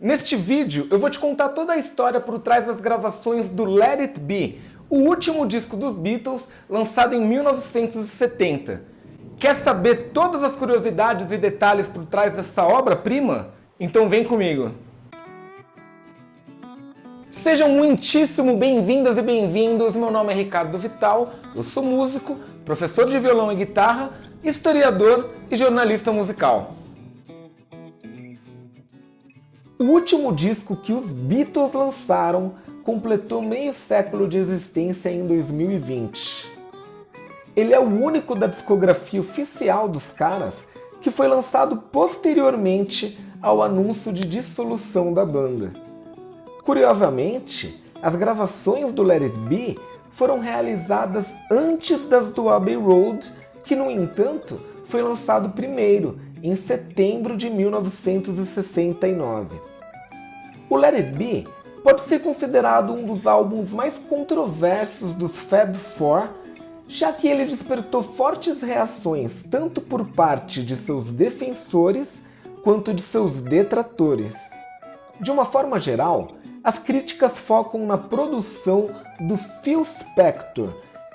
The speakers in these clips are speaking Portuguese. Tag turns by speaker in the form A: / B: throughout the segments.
A: Neste vídeo eu vou te contar toda a história por trás das gravações do Let It Be, o último disco dos Beatles, lançado em 1970. Quer saber todas as curiosidades e detalhes por trás dessa obra-prima? Então vem comigo! Sejam muitíssimo bem-vindas e bem-vindos, meu nome é Ricardo Vital, eu sou músico, professor de violão e guitarra, historiador e jornalista musical. O último disco que os Beatles lançaram completou meio século de existência em 2020. Ele é o único da discografia oficial dos caras que foi lançado posteriormente ao anúncio de dissolução da banda. Curiosamente, as gravações do Let It Be foram realizadas antes das do Abbey Road, que no entanto foi lançado primeiro, em setembro de 1969. O Let It Be pode ser considerado um dos álbuns mais controversos dos Fab Four, já que ele despertou fortes reações tanto por parte de seus defensores quanto de seus detratores. De uma forma geral, as críticas focam na produção do Phil Spector,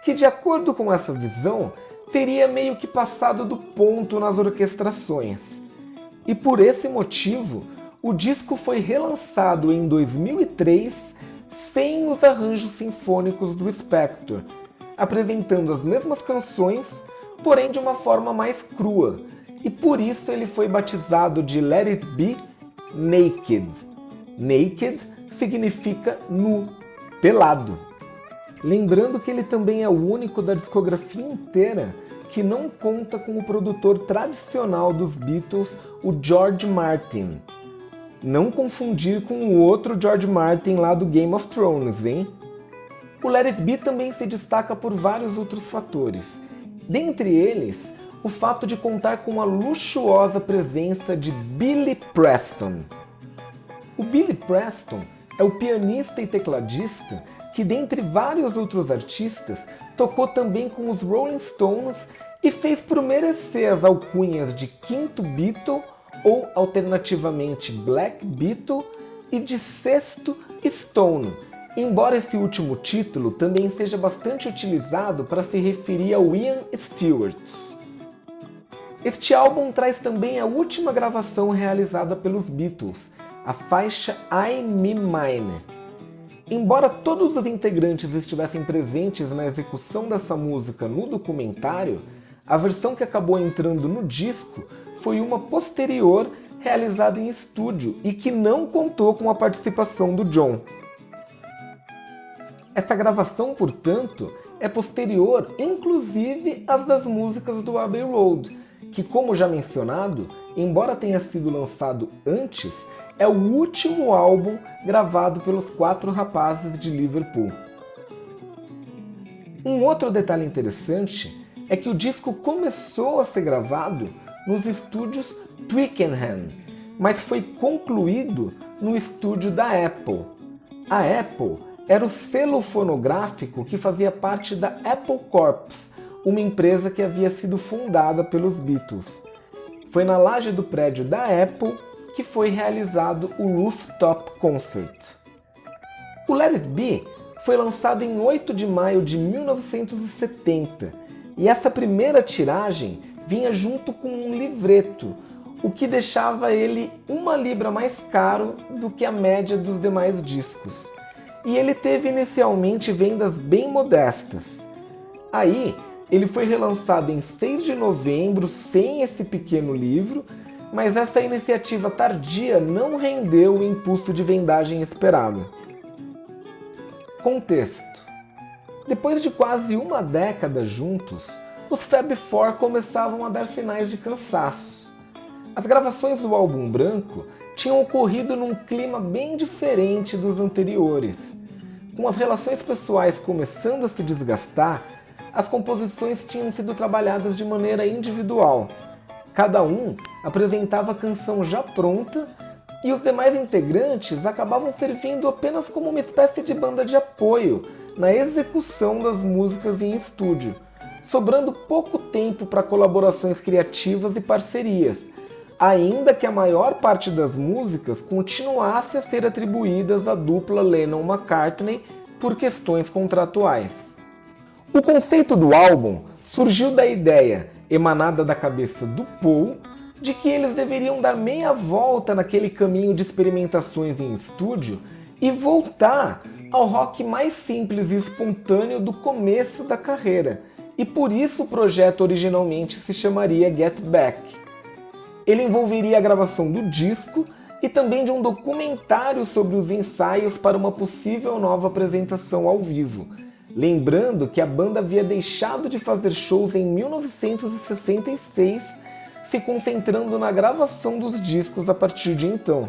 A: que, de acordo com essa visão, teria meio que passado do ponto nas orquestrações. E por esse motivo, o disco foi relançado em 2003 sem os arranjos sinfônicos do Spector, apresentando as mesmas canções, porém de uma forma mais crua, e por isso ele foi batizado de Let It Be Naked. Naked significa nu, pelado. Lembrando que ele também é o único da discografia inteira que não conta com o produtor tradicional dos Beatles, o George Martin. Não confundir com o outro George Martin lá do Game of Thrones, hein? O Let It Be também se destaca por vários outros fatores. Dentre eles, o fato de contar com a luxuosa presença de Billy Preston. O Billy Preston é o pianista e tecladista que, dentre vários outros artistas, tocou também com os Rolling Stones e fez por merecer as alcunhas de Quinto Beatle ou alternativamente Black Beatle e de Sexto Stone, embora esse último título também seja bastante utilizado para se referir ao Ian Stewart. Este álbum traz também a última gravação realizada pelos Beatles, a faixa I Me Mine. Embora todos os integrantes estivessem presentes na execução dessa música no documentário, a versão que acabou entrando no disco foi uma posterior realizada em estúdio e que não contou com a participação do John. Essa gravação, portanto, é posterior inclusive às das músicas do Abbey Road, que, como já mencionado, embora tenha sido lançado antes, é o último álbum gravado pelos quatro rapazes de Liverpool. Um outro detalhe interessante é que o disco começou a ser gravado nos estúdios Twickenham, mas foi concluído no estúdio da Apple. A Apple era o selo fonográfico que fazia parte da Apple Corps, uma empresa que havia sido fundada pelos Beatles. Foi na laje do prédio da Apple que foi realizado o Rooftop Concert. O Let It Be foi lançado em 8 de maio de 1970, e essa primeira tiragem vinha junto com um livreto, o que deixava ele 1 libra mais caro do que a média dos demais discos. E ele teve inicialmente vendas bem modestas. Aí, ele foi relançado em 6 de novembro sem esse pequeno livro, mas essa iniciativa tardia não rendeu o impulso de vendagem esperado. Contexto: depois de quase uma década juntos, os Fab Four começavam a dar sinais de cansaço. As gravações do álbum branco tinham ocorrido num clima bem diferente dos anteriores. Com as relações pessoais começando a se desgastar, as composições tinham sido trabalhadas de maneira individual. Cada um apresentava a canção já pronta e os demais integrantes acabavam servindo apenas como uma espécie de banda de apoio na execução das músicas em estúdio, sobrando pouco tempo para colaborações criativas e parcerias, ainda que a maior parte das músicas continuasse a ser atribuídas à dupla Lennon-McCartney por questões contratuais. O conceito do álbum surgiu da ideia, emanada da cabeça do Paul, de que eles deveriam dar meia volta naquele caminho de experimentações em estúdio e voltar ao rock mais simples e espontâneo do começo da carreira, e por isso o projeto originalmente se chamaria Get Back. Ele envolveria a gravação do disco e também de um documentário sobre os ensaios para uma possível nova apresentação ao vivo, lembrando que a banda havia deixado de fazer shows em 1966, se concentrando na gravação dos discos a partir de então.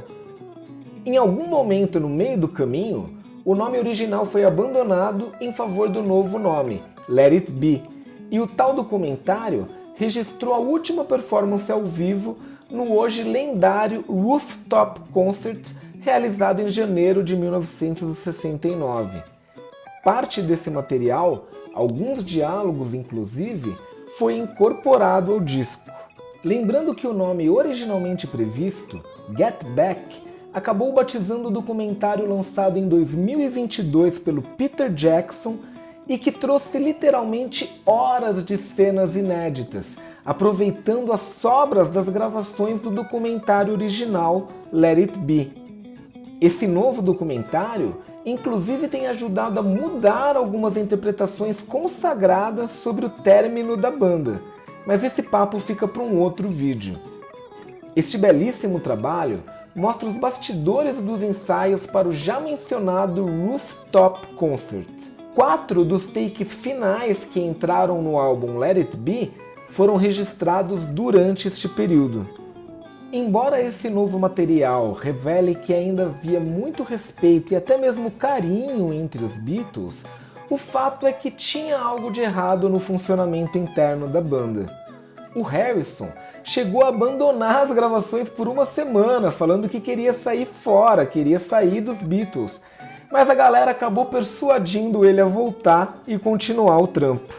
A: Em algum momento no meio do caminho, o nome original foi abandonado em favor do novo nome, Let It Be, e o tal documentário registrou a última performance ao vivo no hoje lendário Rooftop Concert, realizado em janeiro de 1969. Parte desse material, alguns diálogos inclusive, foi incorporado ao disco. Lembrando que o nome originalmente previsto, Get Back, acabou batizando o documentário lançado em 2022 pelo Peter Jackson e que trouxe literalmente horas de cenas inéditas, aproveitando as sobras das gravações do documentário original Let It Be. Esse novo documentário, inclusive, tem ajudado a mudar algumas interpretações consagradas sobre o término da banda, mas esse papo fica para um outro vídeo. Este belíssimo trabalho mostra os bastidores dos ensaios para o já mencionado Rooftop Concert. 4 dos takes finais que entraram no álbum Let It Be foram registrados durante este período. Embora esse novo material revele que ainda havia muito respeito e até mesmo carinho entre os Beatles, o fato é que tinha algo de errado no funcionamento interno da banda. O Harrison chegou a abandonar as gravações por uma semana, falando que queria sair fora, queria sair dos Beatles, mas a galera acabou persuadindo ele a voltar e continuar o trampo.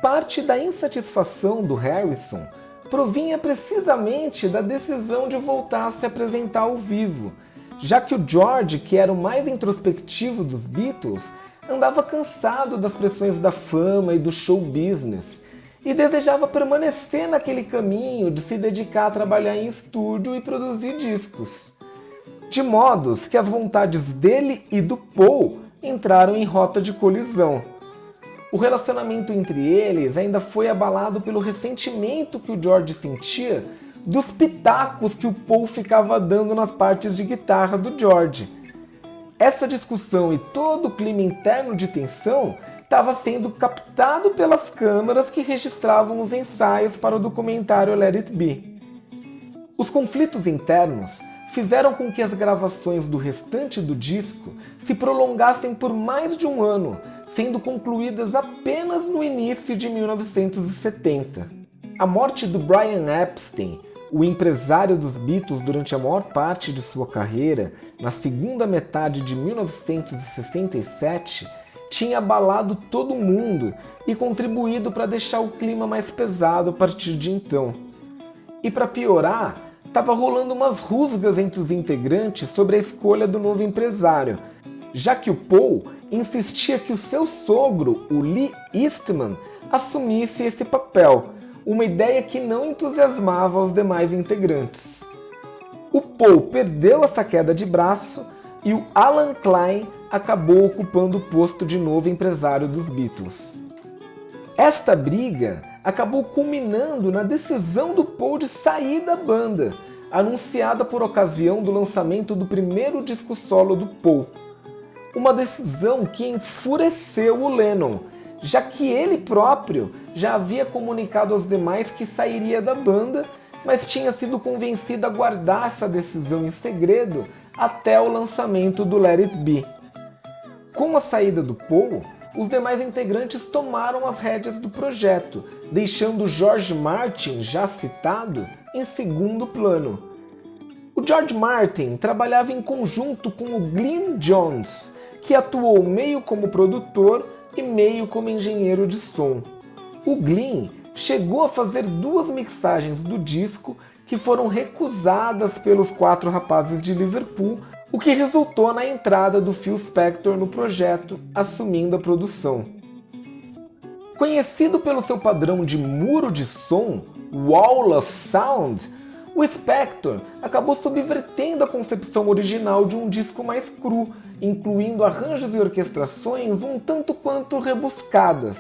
A: Parte da insatisfação do Harrison provinha precisamente da decisão de voltar a se apresentar ao vivo, já que o George, que era o mais introspectivo dos Beatles, andava cansado das pressões da fama e do show business e desejava permanecer naquele caminho de se dedicar a trabalhar em estúdio e produzir discos. De modos que as vontades dele e do Paul entraram em rota de colisão. O relacionamento entre eles ainda foi abalado pelo ressentimento que o George sentia dos pitacos que o Paul ficava dando nas partes de guitarra do George. Essa discussão e todo o clima interno de tensão estava sendo captado pelas câmeras que registravam os ensaios para o documentário Let It Be. Os conflitos internos fizeram com que as gravações do restante do disco se prolongassem por mais de um ano, sendo concluídas apenas no início de 1970. A morte do Brian Epstein, o empresário dos Beatles durante a maior parte de sua carreira, na segunda metade de 1967, tinha abalado todo mundo e contribuído para deixar o clima mais pesado a partir de então. E para piorar, estava rolando umas rusgas entre os integrantes sobre a escolha do novo empresário, já que o Paul insistia que o seu sogro, o Lee Eastman, assumisse esse papel, uma ideia que não entusiasmava os demais integrantes. O Paul perdeu essa queda de braço e o Alan Klein acabou ocupando o posto de novo empresário dos Beatles. Esta briga acabou culminando na decisão do Paul de sair da banda, anunciada por ocasião do lançamento do primeiro disco solo do Paul. Uma decisão que enfureceu o Lennon, já que ele próprio já havia comunicado aos demais que sairia da banda, mas tinha sido convencido a guardar essa decisão em segredo até o lançamento do Let It Be. Com a saída do Paul, os demais integrantes tomaram as rédeas do projeto, deixando George Martin, já citado, em segundo plano. O George Martin trabalhava em conjunto com o Glyn Johns, que atuou meio como produtor e meio como engenheiro de som. O Glyn chegou a fazer 2 mixagens do disco que foram recusadas pelos 4 rapazes de Liverpool, o que resultou na entrada do Phil Spector no projeto, assumindo a produção. Conhecido pelo seu padrão de muro de som, Wall of Sound, o Spector acabou subvertendo a concepção original de um disco mais cru, incluindo arranjos e orquestrações um tanto quanto rebuscadas.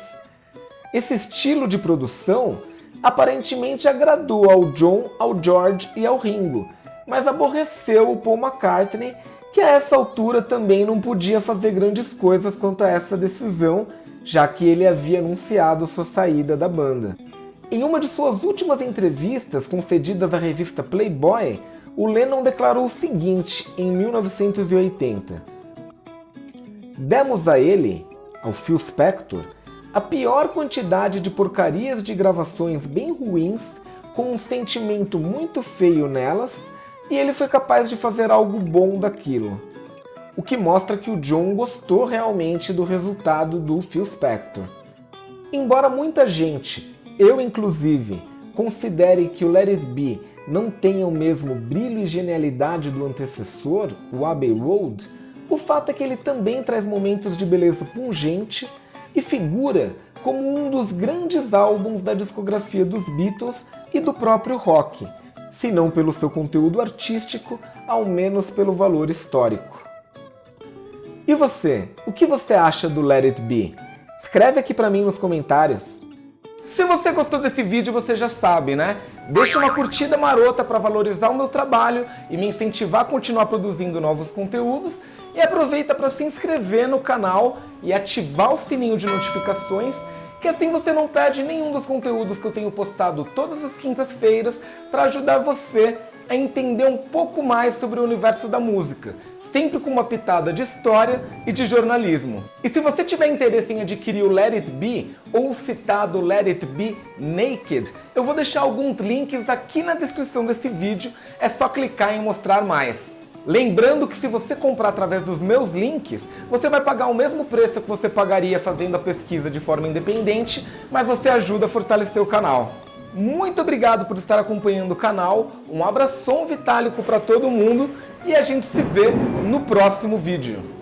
A: Esse estilo de produção aparentemente agradou ao John, ao George e ao Ringo, mas aborreceu o Paul McCartney, que a essa altura também não podia fazer grandes coisas quanto a essa decisão, já que ele havia anunciado sua saída da banda. Em uma de suas últimas entrevistas concedidas à revista Playboy, o Lennon declarou o seguinte em 1980: "Demos a ele, ao Phil Spector, a pior quantidade de porcarias de gravações bem ruins, com um sentimento muito feio nelas, e ele foi capaz de fazer algo bom daquilo." O que mostra que o John gostou realmente do resultado do Phil Spector. Embora muita gente, eu inclusive, considere que o Let It Be não tenha o mesmo brilho e genialidade do antecessor, o Abbey Road, o fato é que ele também traz momentos de beleza pungente e figura como um dos grandes álbuns da discografia dos Beatles e do próprio rock, se não pelo seu conteúdo artístico, ao menos pelo valor histórico. E você, o que você acha do Let It Be? Escreve aqui pra mim nos comentários. Se você gostou desse vídeo, você já sabe, né? Deixa uma curtida marota para valorizar o meu trabalho e me incentivar a continuar produzindo novos conteúdos. E aproveita para se inscrever no canal e ativar o sininho de notificações, que assim você não perde nenhum dos conteúdos que eu tenho postado todas as quintas-feiras para ajudar você a entender um pouco mais sobre o universo da música, sempre com uma pitada de história e de jornalismo. E se você tiver interesse em adquirir o Let It Be ou o citado Let It Be Naked, eu vou deixar alguns links aqui na descrição desse vídeo, é só clicar em mostrar mais. Lembrando que se você comprar através dos meus links, você vai pagar o mesmo preço que você pagaria fazendo a pesquisa de forma independente, mas você ajuda a fortalecer o canal. Muito obrigado por estar acompanhando o canal, um abração vitálico para todo mundo e a gente se vê no próximo vídeo.